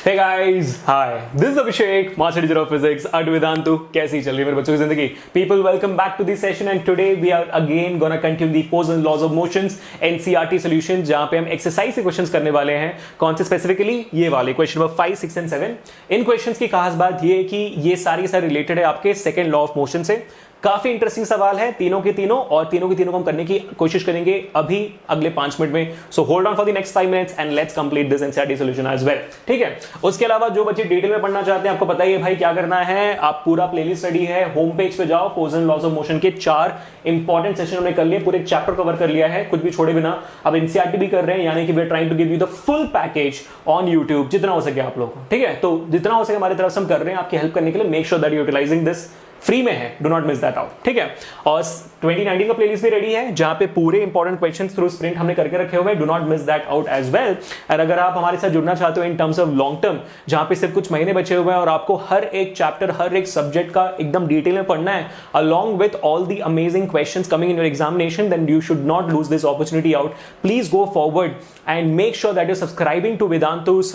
Hey guys, hi. This is Abhishek, Master Teacher of Physics at Vedantu. कैसी चल रही है मेरे बच्चों की जिंदगी? People, welcome back to this session and today we are again gonna continue the force and laws of motions NCERT solution जहाँ पे हम एक्सरसाइज के क्वेश्चंस करने वाले हैं. कौन से स्पेसिफिकली? ये वाले question number 5, 6 and 7. In questions की खास बात ये है कि ये सारी रिलेटेड है आपके सेकेंड लॉ ऑफ मोशन से. काफी इंटरेस्टिंग सवाल है तीनों के तीनों को हम करने की कोशिश करेंगे अभी अगले 5 मिनट में. So hold on for the next 5 minutes and let's complete this NCERT solution as well. ठीक है. उसके अलावा जो बच्चे डिटेल में पढ़ना चाहते हैं, आपको पता ही है भाई क्या करना है. आप पूरा प्लेलिस्ट रेडी है, होम पेज पे जाओ. Force and laws of motion के 4 इंपॉर्टेंट सेशन हमने कर लिए, पूरे चैप्टर कवर कर लिया है, कुछ भी छोड़े बिना. अब एनसीईआरटी भी कर रहे हैं, यानी कि we are trying to give you the full package on YouTube जितना हो सके आप लोग. ठीक है. तो जितना हो सके हमारी तरफ से हम कर रहे हैं आपकी हेल्प करने के लिए. Make sure that you utilising this. Free में है, do not miss that out. ठीक है. और 2019 का प्लेलिस्ट भी रेडी है जहां पे पूरे इंपॉर्टेंट क्वेश्चंस थ्रू स्प्रिंट हमने करके रखे हुए हैं. Do not miss that out as well. और अगर आप हमारे साथ जुड़ना चाहते हो in terms of long term, जहां पे सिर्फ कुछ महीने बचे हुए हैं और आपको हर एक चैप्टर, हर एक सब्जेक्ट का एकदम डिटेल में पढ़ना है along with all the amazing questions coming in your examination, then you should not lose this opportunity out. Please go forward and make sure that you're subscribing to Vedantu's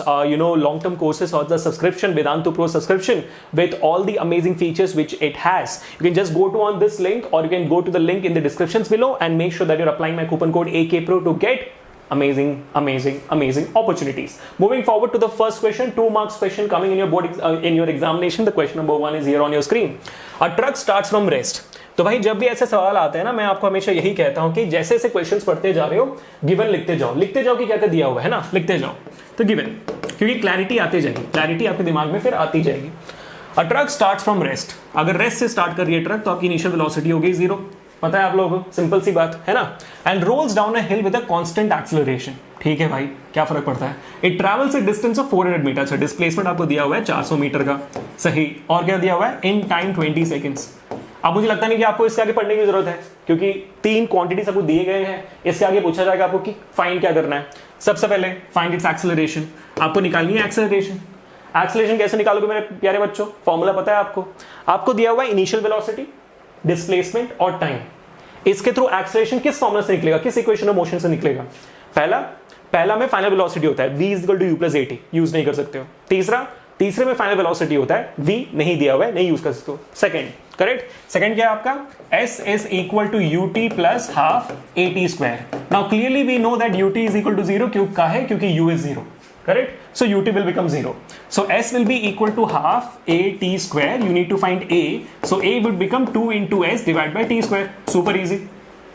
long-term courses or the subscription, Vedantu Pro subscription, with all the amazing features which it has. You can just go to on this link or you can go to the link in the descriptions below and make sure that you're applying my coupon code AKPRO to get amazing opportunities. Moving forward to the first question, 2 marks question coming in your board in your examination. The question number 1 is here on your screen. A truck starts from rest. तो भाई जब भी ऐसे सवाल आते हैं ना, मैं आपको हमेशा यही कहता हूं कि जैसे जैसे क्वेश्चंस पढ़ते जा रहे हो, गिवन लिखते जाओ कि क्या क्या दिया हुआ है ना, लिखते जाओ. तो गिवन, क्योंकि क्लैरिटी आती जाएगी, क्लैरिटी आपके दिमाग में फिर आती जाएगी. अ ट्रक स्टार्ट्स फ्रॉम रेस्ट. अगर रेस्ट से स्टार्ट कर रही है ट्रक तो आपकी इनिशियल वेलोसिटी हो गई 0. पता है आप लोगों को, सिंपल सी बात है ना. And rolls down a hill with a constant acceleration. ठीक है भाई, क्या फर्क पड़ता है. It travels a distance of 400 metre. अच्छा, डिस्प्लेसमेंट आपको दिया हुआ है 400 मीटर का, सही. और क्या दिया हुआ है, इन टाइम 20 सेकेंड्स. अब मुझे लगता नहीं कि आपको इसके आगे पढ़ने की जरूरत है, क्योंकि 3 क्वांटिटीज आपको दिए गए हैं. इसके आगे पूछा जाएगा आपको कि फाइंड क्या करना है. सबसे पहले फाइंड इट्स एक्सेलरेशन. आपको निकालनी है एक्सेलरेशन. एक्सेलरेशन कैसे निकालोगे मेरे प्यारे बच्चों? फॉर्मूला पता है आपको दिया हुआ है इनिशियल वेलोसिटी, डिस्प्लेसमेंट और टाइम. इसके थ्रू एक्सेलरेशन किस फॉर्मूला से निकलेगा, किस इक्वेशन ऑफ मोशन से निकलेगा? पहला में फाइनल वेलोसिटी होता है v = u + at, यूज नहीं कर सकते हो. तीसरे में फाइनल वेलोसिटी होता है v, नहीं दिया हुआ है, नहीं यूज कर सकते हो. Second, correct. सेकंड क्या है आपका? s is equal to ut plus half at square. Now clearly we know that ut is equal to 0. क्यों का है? क्योंकि u is 0. Correct? So ut will become 0. So s will be equal to half at square. You need to find a. So a would become 2 into s divided by t square. Super easy.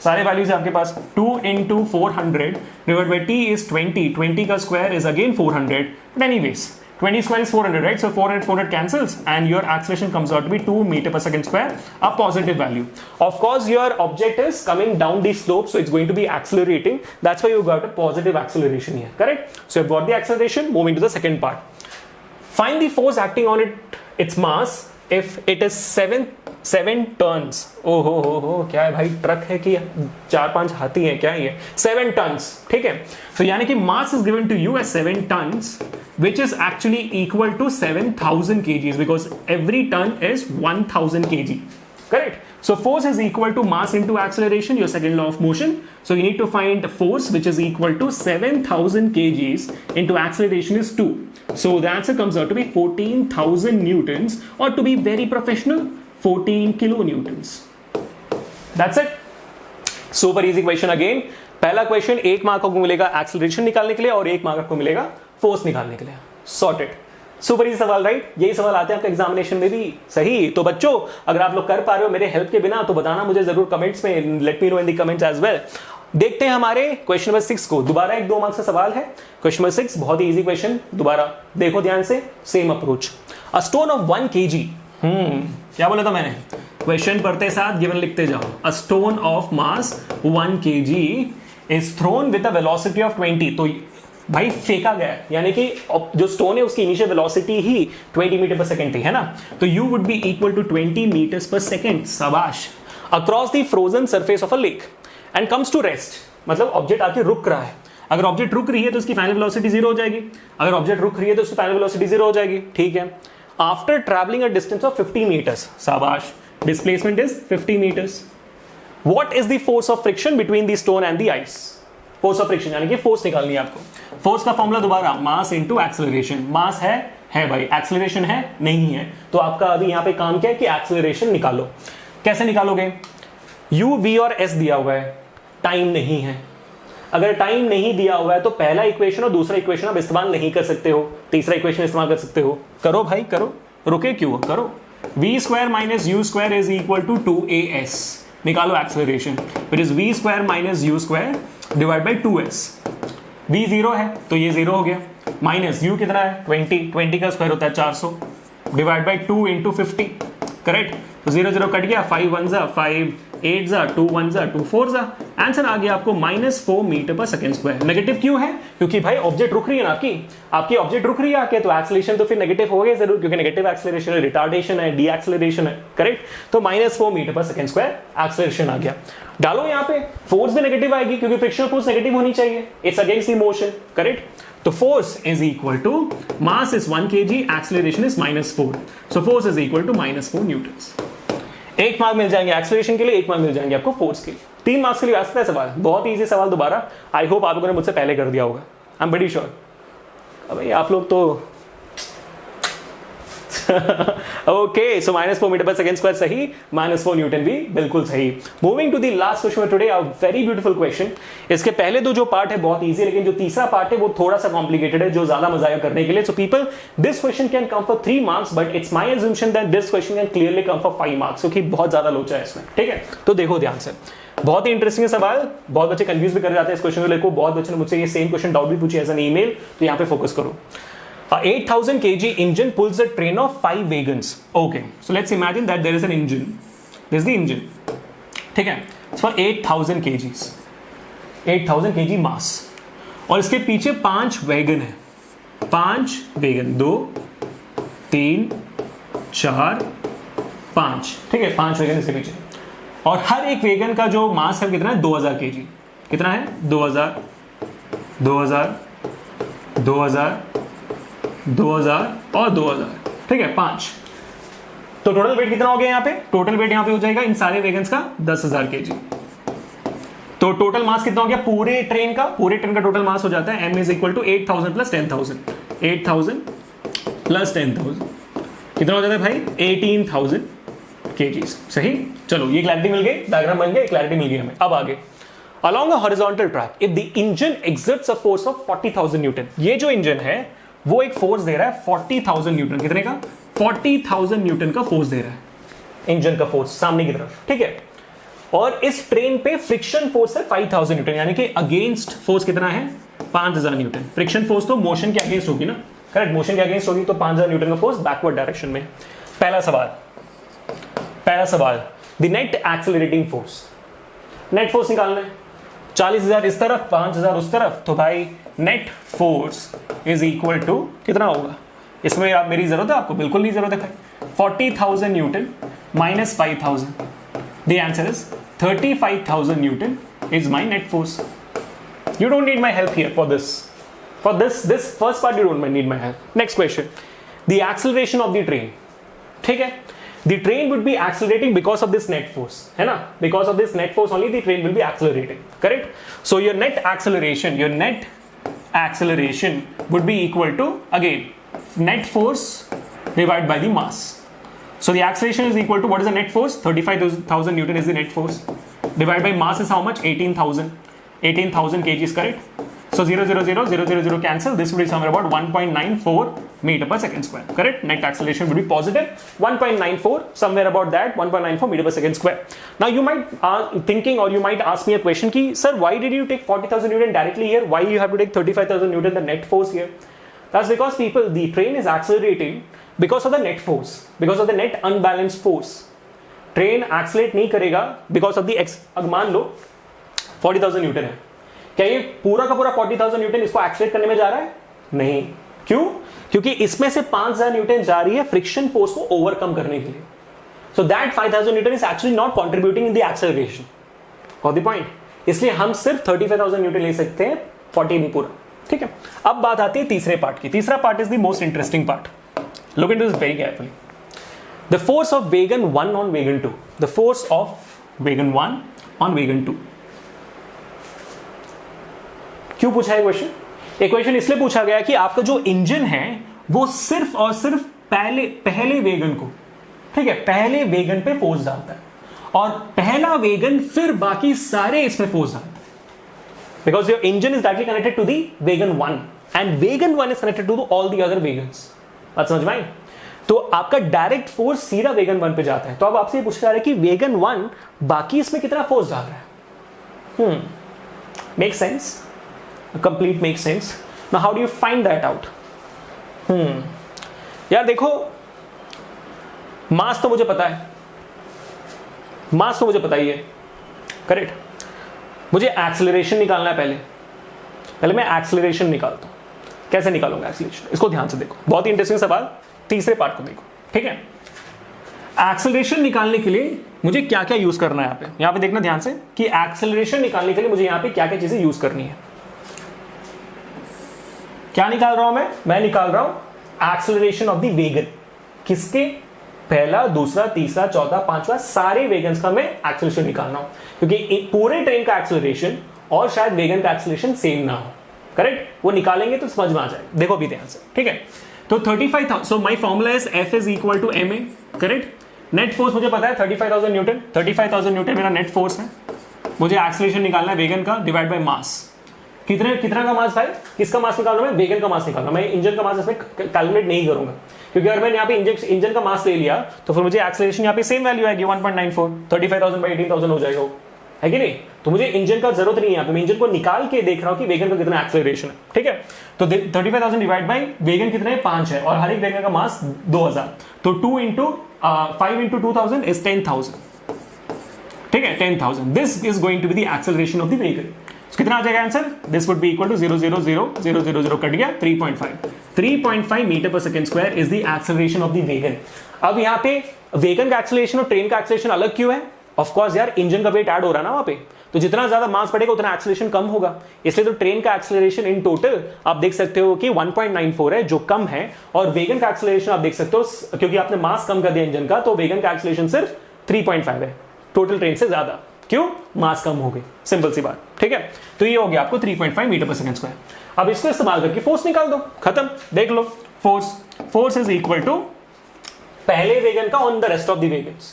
सारे values है आपके पास. 2 into 400 divided by t is 20. 20 का square is again 400. But anyways, 20 square is 400, right? So 400 cancels and your acceleration comes out to be 2 meter per second square, a positive value. Of course, your object is coming down the slope, so it's going to be accelerating. That's why you got a positive acceleration here, correct? So you've got the acceleration. Moving to the second part. Find the force acting on its mass if it is 7 tons. हो क्या है भाई, truck है कि 4-5 हाथी है, क्या है? 7 tons. ठीक है. तो यानी कि mass is given to you as 7 tons, which is actually equal to 7,000 kgs because every ton is 1,000 kg. Correct? So force is equal to mass into acceleration, your second law of motion. So you need to find force which is equal to 7,000 kgs into acceleration is 2. So the answer comes out to be 14,000 newtons, or to be very professional, 14 kilonewtons. That's it. Super easy question again. पहला question 1 mark आपको मिलेगा acceleration निकालने के लिए और 1 mark आपको मिलेगा force निकालने के लिए. सॉर्टेड. सुपर इजी सवाल, राइट? यही सवाल आते हैं आपके एग्जामिनेशन में भी, सही. तो बच्चों, अगर आप लोग कर पा रहे हो मेरे हेल्प के बिना तो बताना मुझे जरूर कमेंट्स में. Let me know in the comments as well. देखते हैं हमारे क्वेश्चन नंबर 6 को. दोबारा एक 2 मार्क्स का सवाल है. क्वेश्चन नंबर 6 बहुत ही इजी क्वेश्चन. दोबारा देखो ध्यान से, same approach. A stone of 1 kg. क्या बोला था मैंने? क्वेश्चन पढ़ते साथ गिवन लिखते जाओ. A stone of mass 1 kg is throne with a velocity of 20. तो भाई फेंका गया, यानी कि जो स्टोन है उसकी इनिशियल वेलोसिटी ही 20 मीटर पर सेकंड थी, है ना. तो u would be equal to 20 metres पर सेकंड. शाबाश. Across the frozen surface of a lake and comes to rest. मतलब ऑब्जेक्ट आके रुक रहा है. अगर ऑब्जेक्ट रुक रही है तो उसकी फाइनल वेलोसिटी 0 हो जाएगी. अगर ऑब्जेक्ट रुक रही है तो उसकी फाइनल वेलोसिटी 0 हो जाएगी. ठीक है. After travelling a distance of 50 metres. शाबाश. Displacement is 50 meters. What is the force of friction between the stone and the ice? Force of friction, यानी कि फोर्स निकालनी है आपको। फोर्स का फॉर्मूला दोबारा, मास इनटू एक्सेलरेशन। मास है भाई, एक्सेलरेशन है नहीं है, तो आपका अभी यहां पे काम क्या है कि एक्सेलरेशन निकालो। कैसे निकालोगे? u, v और s दिया हुआ है, टाइम नहीं है। अगर टाइम नहीं दिया हुआ है तो पहला इक्वेशन और दूसरा इक्वेशन आप इस्तेमाल नहीं कर सकते हो, तीसरा इक्वेशन इस्तेमाल कर सकते हो। करो भाई करो, रुके क्यों, करो। v square minus u square is equal to 2as। निकालो acceleration, it is v square minus u square divide by 2s। v 0 है तो ये 0 हो गया, माइनस u कितना है 20 का स्क्वायर होता है 400 डिवाइड बाई 2 इंटू 50, करेक्ट। तो 0 0 कट गया, 5 1 जा 5, 8 जा 2 1 जा 2 4 जा, आंसर आ गया आपको -4 मीटर पर सेकंड स्क्वायर। नेगेटिव क्यों है? क्योंकि भाई ऑब्जेक्ट रुक रही है ना, आपकी ऑब्जेक्ट रुक रही है आके, तो एक्सेलरेशन तो फिर नेगेटिव हो गया जरूर, क्योंकि नेगेटिव एक्सेलरेशन है, रिटार्डेशन है, डी एक्सेलरेशन है, करेक्ट। तो -4 मीटर पर सेकंड स्क्वायर एक्सेलरेशन आ गया। डालो यहाँ पे, फोर्स भी नेगेटिव आएगी क्योंकि फ्रिक्शनल फोर्स नेगेटिव होनी चाहिए, it's against the motion, correct. तो force is equal to mass is 1 kg, acceleration is -4, so force is equal to -4 newtons. 1 mark मिल जाएंगे एक्सेलरेशन के लिए, 1 मार्क मिल जाएंगे आपको फोर्स के लिए। 3 मार्क्स के लिए आ सकता है सवाल, बहुत इजी सवाल दोबारा। आई होप आप लोगों ने मुझसे पहले कर दिया होगा, आई एम वेरी श्योर। भाई आप लोग तो ओके, सो -4 मीटर पर सेकंड स्क्वायर सही, -4 न्यूटन भी बिल्कुल सही। Moving to the last question today, a very beautiful question. इसके पहले दो जो पार्ट है बहुत इजी है, लेकिन जो तीसरा पार्ट है वो थोड़ा सा कॉम्प्लिकेटेड है, जो ज्यादा मजा आएगा करने के लिए। So people, this question can come for 3 marks, but it's my assumption that this question can clearly come for 5 marks, क्योंकि बहुत ज्यादा लोचा है इसमें, ठीक है। तो देखो ध्यान से, बहुत ही इंटरेस्टिंग सवाल, बहुत बच्चे कंफ्यूज भी कर जाते हैं इस क्वेश्चन को लेकर। बहुत बच्चों ने मुझसे ये सेम क्वेश्चन डाउट भी पूछे एज एन ईमेल, तो यहाँ पे फोकस करो। 8,000 kg engine pulls a train of 5 wagons. Okay, so let's imagine that there is an engine. This is the engine. ठीक है, it's for 8,000 kgs. 8,000 kg mass. और इसके पीछे 5 वैगन है, 5 वैगन, 2 3 4 5, ठीक है, 5 वैगन इसके पीछे। और हर एक वैगन का जो मास है कितना है? 2000 kg। कितना है? 2000 2000 2000 2000 और 2000, ठीक है, 5। तो टोटल वेट कितना हो गया यहाँ पे? टोटल वेट यहाँ पे हो जाएगा इन सारे वेगन्स का 10,000 kg। तो टोटल मास कितना हो गया पूरे ट्रेन का? पूरे ट्रेन का टोटल मास हो जाता है m is equal to 8,000 plus 10,000, 8,000 plus 10,000 कितना हो जाता है भाई? 18,000 kg। सही, चलो ये क्लैरिटी मिल गई, डायग्राम बन गया, क्लैरिटी मिल गई हमें। अब आगे, along a horizontal track if the engine exerts a force of 40,000 Newton, ये जो इंजन है वो एक फोर्स दे रहा है 40,000 न्यूटन। कितने का? 40,000 न्यूटन का फोर्स दे रहा है इंजन का फोर्स सामने की तरफ, ठीक है। और इस ट्रेन पे फ्रिक्शन फोर्स है 5,000 न्यूटन, यानी कि अगेंस्ट फोर्स कितना है? 5,000 न्यूटन। फ्रिक्शन फोर्स तो मोशन के अगेंस्ट होगी ना, करेक्ट, मोशन के अगेंस्ट होगी, तो 5,000 न्यूटन का फोर्स बैकवर्ड डायरेक्शन में। पहला सवाल, the net accelerating force, net force निकालना है। 40,000 इस तरफ, 5,000 उस तरफ, तो भाई net force is equal to कितना होगा? इसमें आप मेरी जरूरत है? आपको बिल्कुल नहीं जरूरत है भाई। 40,000 Newton minus 5,000, the answer is 35,000 Newton is my net force. You don't need my help here for this first part, you don't need my help. Next question, the acceleration of the train, ठीक है। The train would be accelerating because of this net force, है ना? Because of this net force only the train will be accelerating, correct? So your net acceleration would be equal to, again, net force divided by the mass. So the acceleration is equal to, what is the net force? 35,000 Newton is the net force. Divided by mass is how much? 18,000 kg is correct. So 0 0 0 0 0 0 cancel. This would be somewhere about 1.94 meter per second square. Correct? Net acceleration would be positive 1.94, somewhere about that, 1.94 meter per second square. Now you might thinking, or you might ask me a question ki, sir, why did you take 40,000 Newton directly here? Why you have to take 35,000 Newton the net force here? That's because people, the train is accelerating because of the net force, because of the net unbalanced force. Train accelerate नहीं करेगा because of the अब मान लो 40,000 Newton है, क्या ये पूरा का पूरा 40,000 न्यूटन इसको एक्सेलरेट करने में जा रहा है? नहीं। क्यों? क्योंकि इसमें से 5,000 न्यूटन जा रही है फ्रिक्शन फोर्स को ओवरकम करने के लिए। So that 5,000 Newton is actually not contributing in the acceleration. Got the point? इसलिए हम सिर्फ 35,000 न्यूटन ले सकते हैं, 40 नहीं पूरा, ठीक है। अब बात आती है तीसरे पार्ट की। तीसरा part is the most interesting part. Look into this very carefully. The force of wagon 1 on wagon 2, the force of wagon 1 on wagon 2, क्यों पूछा है क्वेश्चन? ये क्वेश्चन इसलिए पूछा गया कि आपका जो इंजन है वो सिर्फ और सिर्फ पहले वेगन को, ठीक है, पहले वेगन पे फोर्स डालता है और पहला वेगन फिर बाकी सारे इसमें फोर्स डालता है, because your engine is directly connected to the wagon 1 and wagon 1 is connected to all the other wagons. बात समझ में आई? तो आपका डायरेक्ट फोर्स सीधा वेगन 1 पे जाता है। तो अब आपसे ये पूछा जा रहा है कि वेगन 1 बाकी इसमें कितना फोर्स डाल रहा है? Make sense, complete make sense. Now how do you find that out? यार देखो, मास तो मुझे पता है, मास तो मुझे पता ही है, करेक्ट। मुझे एक्सेलरेशन निकालना है। पहले मैं एक्सेलरेशन निकालता हूं। कैसे निकालूंगा एक्सेलरेशन? इसको ध्यान से देखो, बहुत ही इंटरेस्टिंग सवाल। तीसरे पार्ट को देखो, ठीक है। एक्सेलरेशन निकालने के लिए मुझे क्या क्या यूज करना है यहां पे देखना ध्यान से कि एक्सेलरेशन निकालने के लिए मुझे यहां पे क्या क्या चीजें यूज करनी है। क्या निकाल रहा हूं मैं निकाल रहा हूं एक्सेलरेशन ऑफ द वेगन। किसके? पहला, दूसरा, तीसरा, चौथा, पांचवा, सारे वेगन्स का मैं एक्सेलरेशन निकालना हूं, क्योंकि पूरे ट्रेन का एक्सेलरेशन और शायद वेगन का एक्सेलरेशन सेम ना हो, करेक्ट। वो निकालेंगे तो समझ में आ जाए। देखो अभी ध्यान से, ठीक है। तो 35,000, so my formula is F is equal to ma, correct. Net force मुझे पता है 35,000 न्यूटन। 35,000 न्यूटन मेरा नेट फोर्स है। मुझे एक्सेलरेशन निकालना है वेगन का डिवाइड बाय मास। कितना का मास भाई? किसका मास निकाल रहा हूं मैं? वेगन का मास निकाल रहा हूं मैं। इंजन का मास इसमें कैलकुलेट नहीं करूंगा, क्योंकि अगर मैंने यहाँ पे इंजन का मास ले लिया तो फिर मुझे एक्सेलरेशन यहाँ पे सेम वैल्यू आएगी 1.94। 35,000 बाई 18,000 हो जाएगा, है कि नहीं? तो मुझे इंजन का जरूरत नहीं है यहाँ पे, मैं इंजन को निकाल के देख रहा हूँ कि वेगन का कितना एक्सेलरेशन है, ठीक है। तो 35,000 डिवाइड बाई वेगन कितना है? 5 है, और हर एक वेगन का मास 2,000। तो 5 इंटू 2,000 इज 10,000, ठीक है, 10,000। This is going to be the acceleration of the wagon. कितना आ जाएगा answer? This would be equal to 0.00000 cut गया 3.5 मीटर पर second square is the acceleration of the wagon. अब यहाँ पे वेगन का एक्सेलरेशन और ट्रेन का एक्सेलरेशन अलग क्यों है? ऑफ कोर्स यार, इंजन का वेट ऐड हो रहा है ना वहां पे, तो जितना ज्यादा मास बढ़ेगा उतना एक्सेलरेशन कम होगा। इसलिए तो ट्रेन का एक्सेलरेशन इन टोटल आप देख सकते हो कि 1.94 है, जो कम है, और वेगन का एक्सेलरेशन आप देख सकते हो क्योंकि आपने मास कम कर दिया इंजन का, तो वेगन का एक्सेलरेशन सिर्फ 3.5 है, टोटल ट्रेन से ज्यादा। क्यों? मास कम हो गई, सिंपल सी बात, ठीक है। तो ये हो गया आपको 3.5 मीटर पर सेकंड स्क्वायर। अब इसको इस्तेमाल करके फोर्स निकाल दो, खत्म। देख लो, फोर्स इज इक्वल टू पहले वेगन का on the rest of the wagons,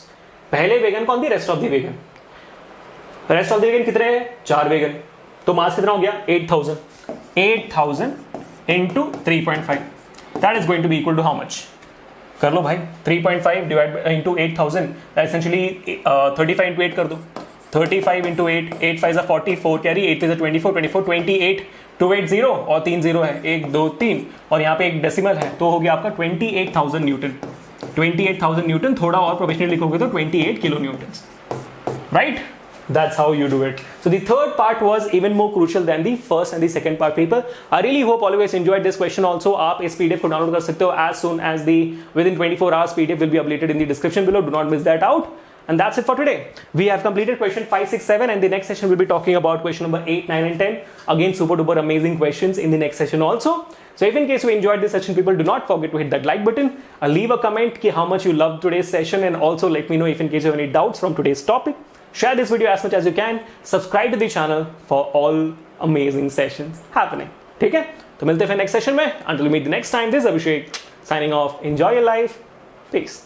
पहले वेगन का on the rest of the wagon. Rest of the wagon कितने हैं? 4 वेगन। तो मास कितना हो गया? 8,000 into 3.5, that is going to be equal to how much? कर लो भाई, 3.5 डिवाइड इंटू 8,000, एसेंशियली 35 इंटू 8 कर दो। 35 इंटू 8, 8 5 44 कैरी, 8 3 24, 28, 280 और 3 0 है, 1 2 3, और यहाँ पे एक डेसिमल है, तो हो गया आपका 28,000 न्यूटन। 28,000 न्यूटन, थोड़ा और प्रोफेशनल लिखोगे तो 28 kilo Newton, right? That's how you do it. So the third part was even more crucial than the first and the second part, people. I really hope all of you guys enjoyed this question also. आप इस PDF को download कर सकते हो as soon as within 24 hours PDF will be updated in the description below. Do not miss that out. And that's it for today. We have completed question 5, 6, 7, and the next session we'll be talking about question number 8, 9, and 10. Again, super duper amazing questions in the next session also. So if in case you enjoyed this session, people, do not forget to hit that like button. Leave a comment ki how much you loved today's session, and also let me know if in case you have any doubts from today's topic. Share this video as much as you can. Subscribe to the channel for all amazing sessions happening. ठीक है? तो मिलते हैं फिर next session में. Until we meet the next time, this is Abhishek signing off. Enjoy your life. Peace.